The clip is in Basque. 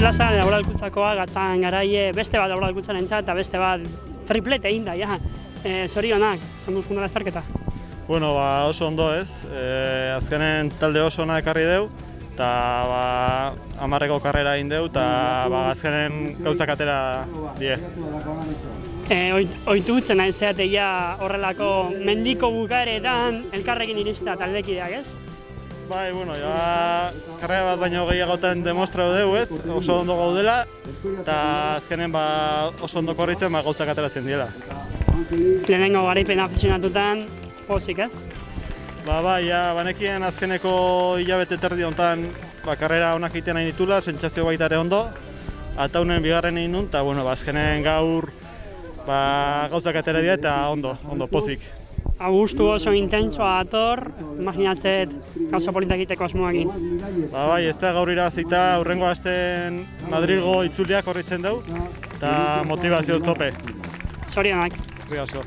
plaza laboralkuntzakoa gatzan garaie beste bat laboralkuntzarentzat eta beste bat triplete egin da, ja. Zorionak, zemuz kundala estarketa. Bueno, oso ondo ez. Azkenen talde oso ona ekarri deu, eta 10 karrera egin deu, eta azkenen gauzak atera die. Oitu gutzen nahi zeateia horrelako mendiko bukaeretan elkarrekin irista taldekideak, ez? Bai, bueno, karrera bat baino gehiagotan demostratu dugu ez, oso ondo gaudela, eta azkenen oso ondo korritzen gauzak ateratzen diela. Lehenengo garaipen afizionatutan, pozik ez? Bai, banekien azkeneko hilabete terdi honetan karrera onak egiten nahi ditula, sentsazio baita ere ondo, eta honen bigarren egin nun, eta azkenen gaur gauzak atera dira eta ondo, pozik. Agustu oso intentsoa dator, imaginatzet gauza politak egiteko asmoakin. Bai, ez da gaur irazita, hurrengo astean Madrilgo itzuliak horritzen dugu, eta motivazioz tope. Zorionak. Eskerrik asko.